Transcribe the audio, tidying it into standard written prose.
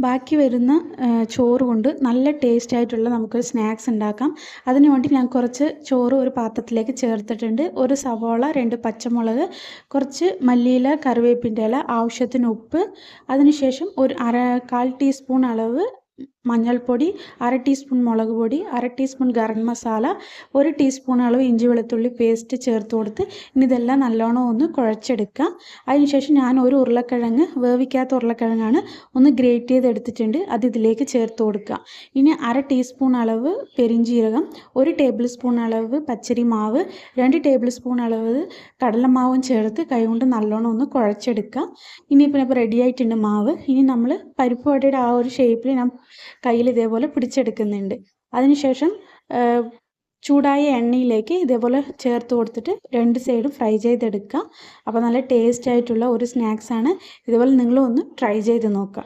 ബാക്കി വരുന്ന ചോറ് കൊണ്ട് നല്ല ടേസ്റ്റ് ആയിട്ടുള്ള നമുക്കൊരു സ്നാക്സ് ഉണ്ടാക്കാം. അതിന് വേണ്ടി ഞാൻ കുറച്ച് ചോറ് ഒരു പാത്രത്തിലേക്ക് ചേർത്തിട്ടുണ്ട്. ഒരു സവോള, 2 പച്ചമുളക്, കുറച്ച് മല്ലിയില, കറിവേപ്പിൻ്റെ ഇല, ആവശ്യത്തിന് ഉപ്പ്, അതിനുശേഷം ഒരു 1/4 ടീസ്പൂൺ അളവ് മഞ്ഞൾപ്പൊടി, 1/2 ടീസ്പൂൺ മുളക് പൊടി, 1/2 ടീസ്പൂൺ ഗരം മസാല, 1 ടീസ്പൂൺ അളവ് ഇഞ്ചി വെളുത്തുള്ളി പേസ്റ്റ് ചേർത്ത് കൊടുത്ത് ഇനി ഇതെല്ലാം നല്ലോണം ഒന്ന് കുഴച്ചെടുക്കാം. അതിനുശേഷം ഞാൻ ഒരു ഉരുളക്കിഴങ്ങ്, വേവിക്കാത്ത ഉരുളക്കിഴങ്ങാണ്, ഒന്ന് ഗ്രേറ്റ് ചെയ്തെടുത്തിട്ടുണ്ട്. അത് ഇതിലേക്ക് ചേർത്ത് കൊടുക്കുക. ഇനി 1/2 ടീസ്പൂൺ അളവ് പെരിഞ്ജീരകം, 1 ടേബിൾ സ്പൂൺ അളവ് പച്ചരി മാവ്, 2 ടേബിൾ സ്പൂൺ അളവ് കടലമാവും ചേർത്ത് കൈകൊണ്ട് നല്ലോണം ഒന്ന് കുഴച്ചെടുക്കുക. ഇനിയിപ്പോൾ റെഡി ആയിട്ടുണ്ട് മാവ്. ഇനി നമ്മൾ പരിപ്പ് വടയുടെ ആ ഒരു ഷേപ്പിൽ ഞാൻ കയ്യിൽ ഇതേപോലെ പിടിച്ചെടുക്കുന്നുണ്ട്. അതിനുശേഷം ചൂടായ എണ്ണയിലേക്ക് ഇതേപോലെ ചേർത്ത് കൊടുത്തിട്ട് 2 സൈഡും ഫ്രൈ ചെയ്തെടുക്കുക. അപ്പോൾ നല്ല ടേസ്റ്റ് ആയിട്ടുള്ള ഒരു സ്നാക്സാണ്. ഇതുപോലെ നിങ്ങളും ഒന്ന് ട്രൈ ചെയ്ത് നോക്കുക.